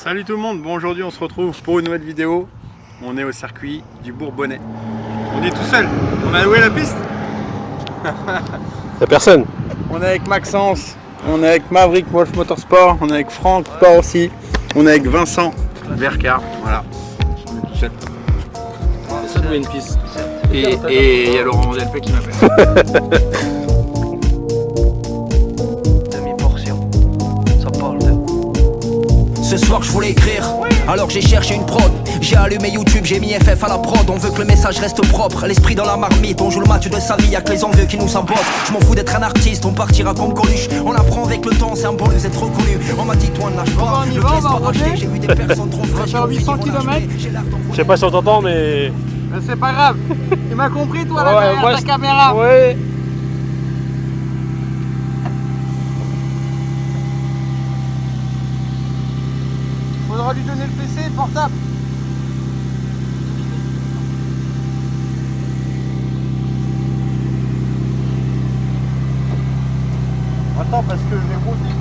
Salut tout le monde, bon aujourd'hui on se retrouve pour une nouvelle vidéo. On est au circuit du Bourbonnais. On est tout seul, on a loué la piste. Y'a personne. On est avec Maxence, on est avec Maverick Wolf Motorsport, on est avec Franck Sport aussi, on est avec Vincent Vercar, voilà. On est tout seul. C'est ça de louer une piste. Et il y a Laurent Delpé qui m'appelle. Ce soir je voulais écrire, alors j'ai cherché une prod. J'ai allumé YouTube, j'ai mis FF à la prod. On veut que le message reste propre, l'esprit dans la marmite. On joue le match de sa vie, y'a que les envieux qui nous sabotent. Je m'en fous d'être un artiste, on partira comme Coluche. On apprend avec le temps, c'est un bon lieu d'être reconnu. On m'a dit toi ne lâche pas, on y le va, pièce on va pas racheté. rouler. J'ai vu des personnes trop fraîches. faire 800 km. Je sais pas si on t'entend, mais. Mais c'est pas grave, tu m'as compris toi Ouais, là derrière moi, ta caméra. Ouais. Faudra lui donner le PC et le portable. Attends parce que je vais rouler.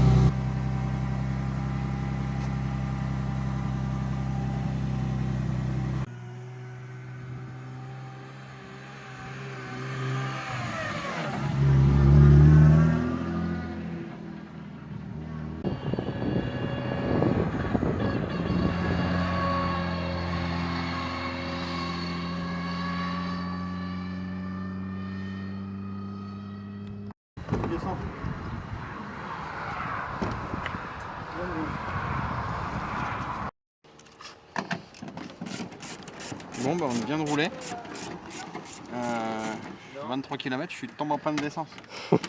Bon bah on vient de rouler 23 km, je suis tombé en panne d'essence. Enfin,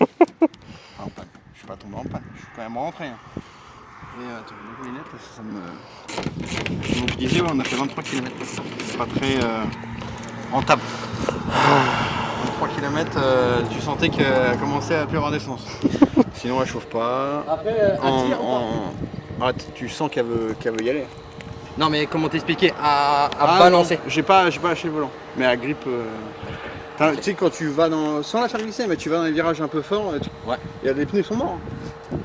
en panne. Je suis pas tombé en panne, je suis quand même rentré. Et attends, les lunettes, ça me... Donc je disais, ouais, on a fait 23 km. C'est pas très rentable. 23 km, tu sentais qu'elle commençait à plus avoir d'essence. Sinon elle chauffe pas. Après, Ah, tu sens qu'elle veut y aller. non mais comment t'expliquer à Ah, balancer. non, j'ai pas lâché le volant, mais à grippe. Tu sais quand tu vas dans, sans la faire glisser, mais tu vas dans les virages un peu forts, Ouais. il y a des pneus, ils sont morts.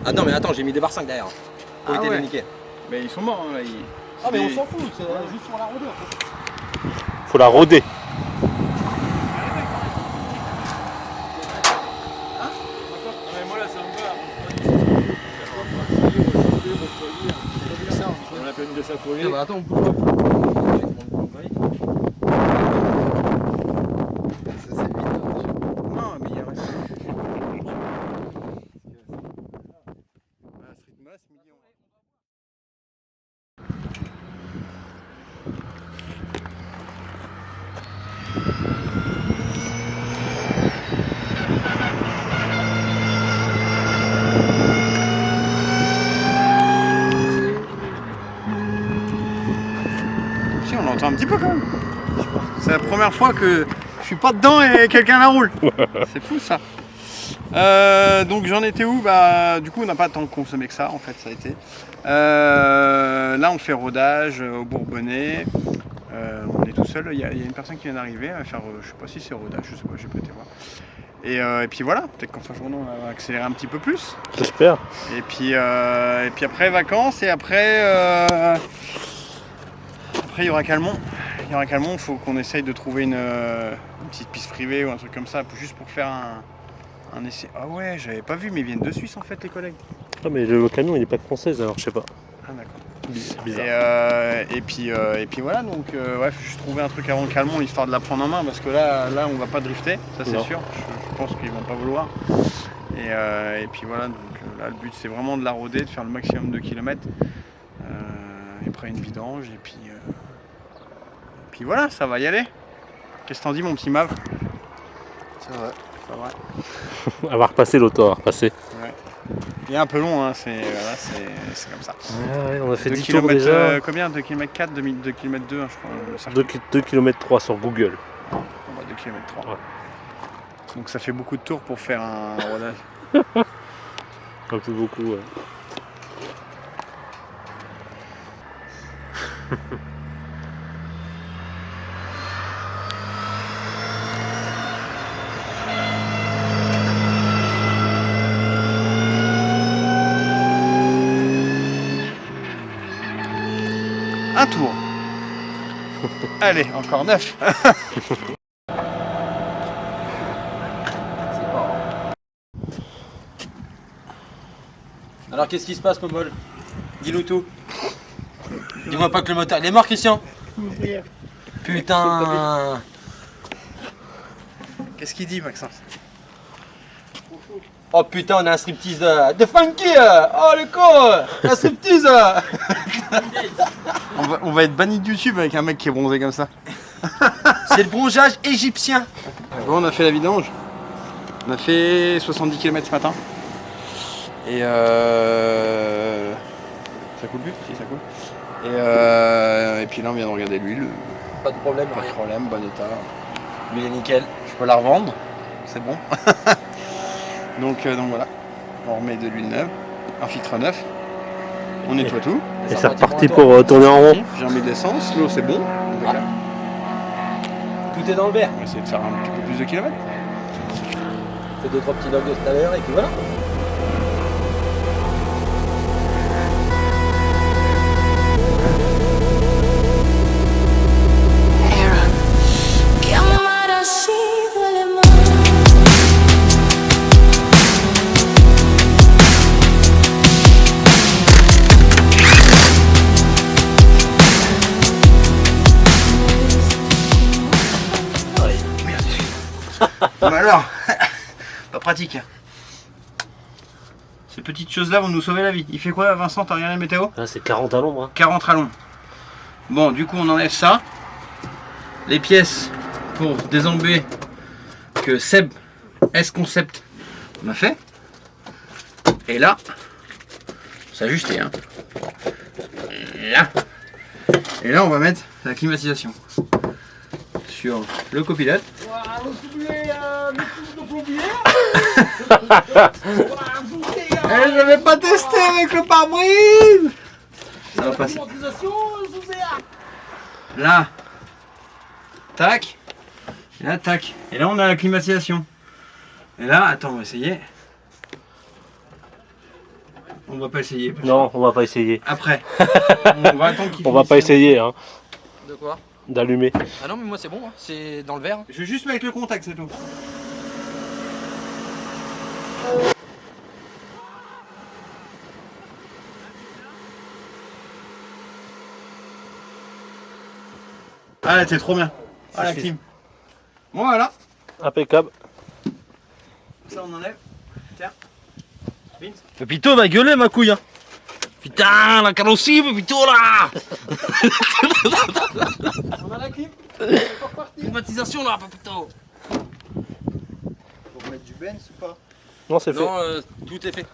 Ah non mais attends, j'ai mis des barres 5 derrière. Pour Ah éviter ouais. de niquer. Mais ils sont morts là. Ah mais on s'en fout, c'est juste pour la rôder en fait. Faut la rôder. Moi là c'est un peu. On appelle une de sa folie. Bah attends, on peut pas. Non, mais il reste. Si, on l'entend un petit peu quand même. C'est la première fois que je suis pas dedans et quelqu'un la roule. C'est fou ça. Donc j'en étais où? Bah du coup on n'a pas tant consommé que ça en fait, ça a été. Là on fait rodage au Bourbonnais. On est tout seul, il y a une personne qui vient d'arriver à faire, je sais pas si c'est rodage, je sais pas, j'ai pas été voir. Et puis voilà, peut-être qu'en fin de journée on va accélérer un petit peu plus. J'espère. Et puis après vacances et après il y aura Calmont. Il y aura Calmont, il faut qu'on essaye de trouver une petite piste privée ou un truc comme ça, juste pour faire un essai. Ah ouais, j'avais pas vu, mais ils viennent de Suisse en fait les collègues. Ah, mais le camion il est pas français alors je sais pas. Ah d'accord. Bizarre. Et puis voilà, donc ouais, faut juste trouver un truc avant Calmont histoire de la prendre en main parce que là on va pas drifter, ça c'est Non. sûr. Je pense qu'ils vont pas vouloir. Et puis voilà, donc là le but c'est vraiment de la rôder, de faire le maximum de kilomètres. Et après une vidange et puis voilà, ça va y aller. Qu'est-ce que t'en dis mon petit Mav? C'est vrai. Ça va. Avoir repassé l'auto, avoir repassé. Ouais. Il est un peu long, hein, c'est comme ça. Ouais, on a fait 2 10 tours km, déjà. combien? 2 km 4, 2 km 2, hein, je crois. 2 km 3 sur Google. On va 2 km 3. Ouais. Donc ça fait beaucoup de tours pour faire un rodage. Un peu beaucoup, ouais. un tour. Allez, encore 9. Alors qu'est-ce qui se passe, Momol? Dis-nous tout. Dis-moi pas que le moteur. Il est mort, Christian? Putain. Qu'est-ce qu'il dit, Maxence? Oh putain, on a un striptease de funky. Oh le con. Un striptease. On va être banni de YouTube avec un mec qui est bronzé comme ça. C'est le bronzage égyptien. Bon, on a fait la vidange. On a fait 70 km ce matin. Et ça coule plus? Si, ça coule. Et puis là, on vient de regarder l'huile. Pas de problème, Pas de rien. problème, bon état. Lui, il est nickel. Je peux la revendre, c'est bon. donc voilà, on remet de l'huile neuve, un filtre neuf, on nettoie tout. Et c'est reparti pour tourner en rond. J'ai remis de l'essence, l'eau c'est bon. Impeccable. Tout est dans le verre. On va essayer de faire un petit peu plus de kilomètres. Fais 2-3 petits logs de tout à l'heure et puis voilà. Que a amar así duele más. Bon alors, pas pratique. Ces petites choses-là vont nous sauver la vie. Il fait quoi, Vincent? T'as regardé la météo? Là, c'est 40 à l'ombre. Hein. 40 à long. Bon, du coup, on enlève ça. Les pièces pour désembuer que Seb S-Concept m'a fait. Et là, c'est ajusté. Hein. Là. Et là, on va mettre la climatisation sur le copilote. Je vais pas tester avec le pare-brise. Ça va passer. Là, tac. Et là, tac. Et là, on a la climatisation. Et là, attends, on va essayer. On va pas essayer. Non, on va pas essayer. Après. On va attendre qu'il On va finisse. pas essayer hein, De quoi? d'allumer. Ah non, mais moi c'est bon, hein. C'est dans le verre. Je vais juste mettre le contact, c'est tout. Ah là, t'es trop bien. Ah la Si, si. clim. Voilà. Impeccable. Ça, on enlève. Tiens. Pépito va gueuler ma couille. Hein. Putain, la carrosserie, Pépito là. On a la clim. Climatisation là, Pépito. Faut mettre du Benz ou pas? Non, c'est fait. Non, tout est fait.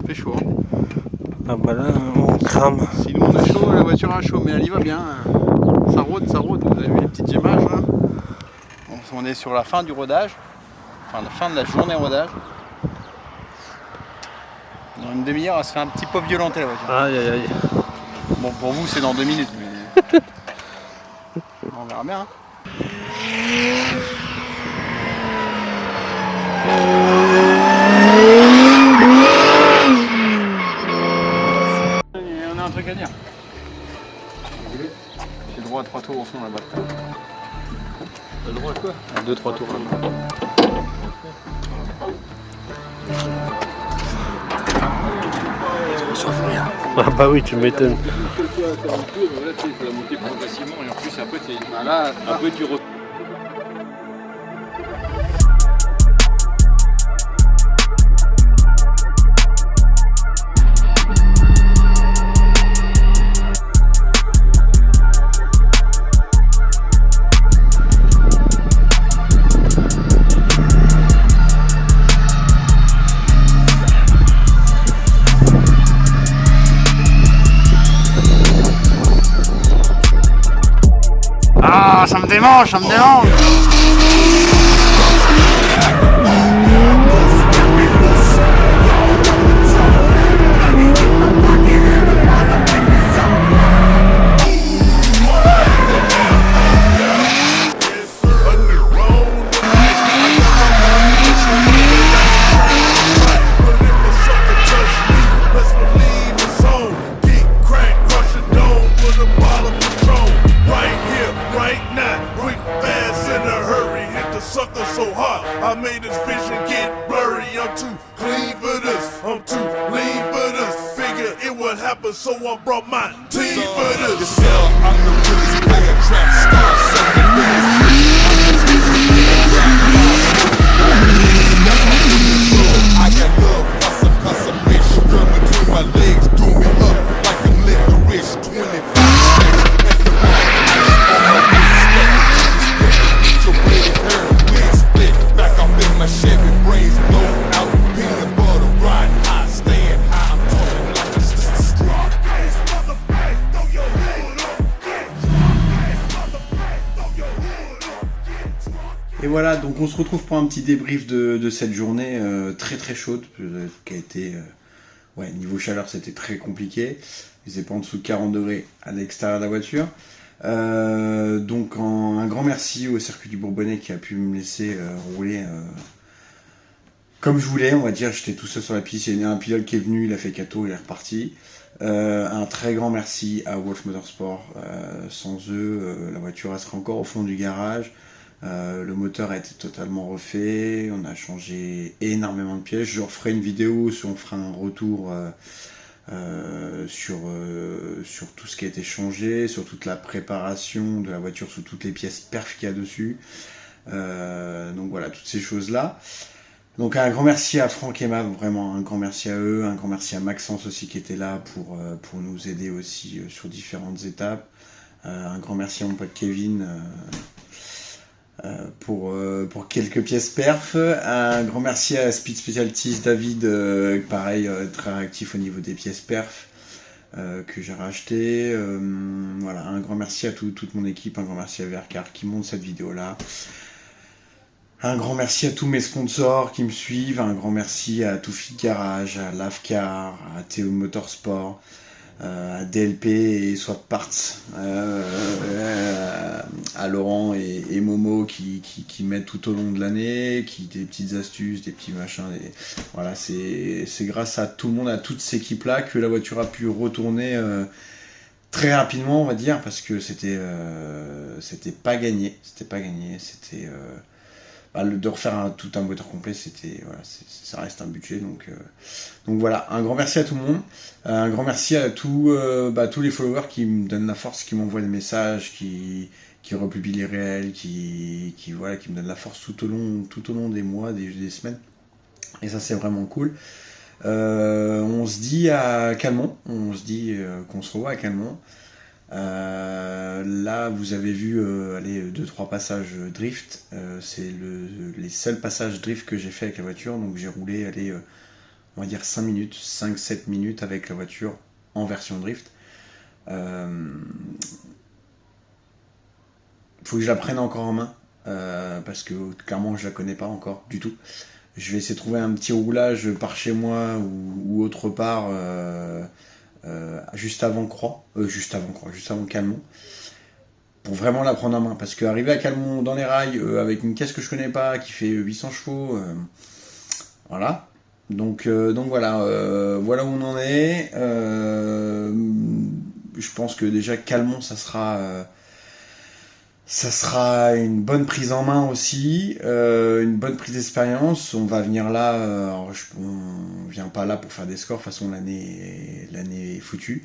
Il fait chaud. Hein. Ah bah là, on crame. Si nous on a chaud, la voiture a chaud, mais elle y va bien. Ça rôde, ça rôde. Vous avez vu les petites images là? On est sur la fin du rodage. Enfin, la fin de la journée rodage. Dans une demi-heure, elle se fait un petit peu violenter la voiture. Aïe aïe aïe. Bon, pour vous, c'est dans 2 minutes. Mais... on verra bien. Hein. On a un truc à dire. J'ai le droit à 3 tours au fond là-bas. T'as le droit à quoi? 2-3 tours là-bas. Ah bah oui, tu m'étonnes. Là, Après tu ça me démange, ça me démange. I made this vision get blurry. I'm too clean for this. I'm too lean for this. Figure it would happen, so I brought my team for this. I'm the realest player, trap star, I got love, custom, bitch. Girl between my legs, do me up like I'm licorice. 25. My Chevy brains blown out, peanut butter riding high, staying high. I'm talking like a strong ass motherfucker. Throw your hood up. Et voilà, donc on se retrouve pour un petit débrief de cette journée très très chaude, qui a été, ouais, niveau chaleur c'était très compliqué. Il faisait pas en dessous de 40 degrés à l'extérieur de la voiture. Donc un grand merci au circuit du Bourbonnais qui a pu me laisser rouler comme je voulais, on va dire. J'étais tout seul sur la piste, il y a un pilote qui est venu, il a fait cadeau, il est reparti. Un très grand merci à Wolf Motorsport. Sans eux, la voiture elle serait encore au fond du garage. Le moteur a été totalement refait, on a changé énormément de pièces. Je referai une vidéo, on fera un retour sur tout ce qui a été changé, sur toute la préparation de la voiture, sur toutes les pièces perf qu'il y a dessus. Donc voilà, toutes ces choses-là. Donc un grand merci à Franck et Mav, vraiment un grand merci à eux, un grand merci à Maxence aussi qui était là pour nous aider aussi sur différentes étapes. Un grand merci à mon pote Kevin pour quelques pièces perf. Un grand merci à Speed Specialties David, pareil, très réactif au niveau des pièces perf que j'ai racheté. Voilà, un grand merci à toute mon équipe, un grand merci à VRCar qui monte cette vidéo là. Un grand merci à tous mes sponsors qui me suivent, un grand merci à Tout Fit Garage, à Lavcar, à Théo Motorsport, à DLP et Swap Parts, à Laurent et Momo qui m'aident tout au long de l'année, des petites astuces, des petits machins. Voilà, c'est grâce à tout le monde, à toute cette équipe-là que la voiture a pu retourner très rapidement, on va dire, parce que c'était pas gagné. De refaire tout un moteur complet, voilà, ça reste un budget, donc voilà, un grand merci à tout le monde, un grand merci à tous les followers qui me donnent la force, qui m'envoient des messages, qui republient les réels, qui me donnent la force tout au long des mois, des semaines, et ça c'est vraiment cool. On se dit à Calmont, qu'on se revoit à Calmont. Là vous avez vu 2-3 passages drift, c'est les seuls passages drift que j'ai fait avec la voiture, donc j'ai roulé on va dire 5-7 minutes avec la voiture en version drift. Faut que je la prenne encore en main, parce que clairement je la connais pas encore du tout. Je vais essayer de trouver un petit roulage par chez moi ou autre part, juste avant Calmont, pour vraiment la prendre en main, parce qu'arriver à Calmont dans les rails avec une caisse que je connais pas qui fait 800 chevaux, voilà. Donc voilà, voilà où on en est. Je pense que déjà Calmont ça sera une bonne prise en main aussi, une bonne prise d'expérience. On va venir là, on vient pas là pour faire des scores, de toute façon l'année est foutue.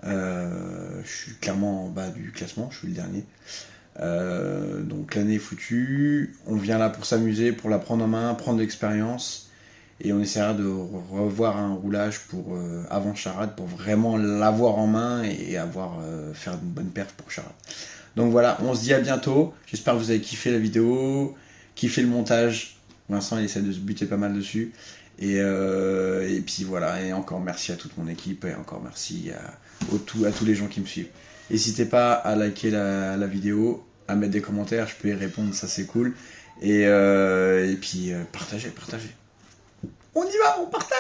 Je suis clairement en bas du classement, je suis le dernier. Donc l'année est foutue, on vient là pour s'amuser, pour la prendre en main, prendre de l'expérience, et on essaiera de revoir un roulage avant Charade, pour vraiment l'avoir en main et faire une bonne perf pour Charade. Donc voilà, on se dit à bientôt. J'espère que vous avez kiffé la vidéo, kiffé le montage. Vincent il essaie de se buter pas mal dessus. Et puis voilà, et encore merci à toute mon équipe, et encore merci à tous les gens qui me suivent. N'hésitez pas à liker la vidéo, à mettre des commentaires, je peux y répondre, ça c'est cool. Et puis partagez. On y va, on partage.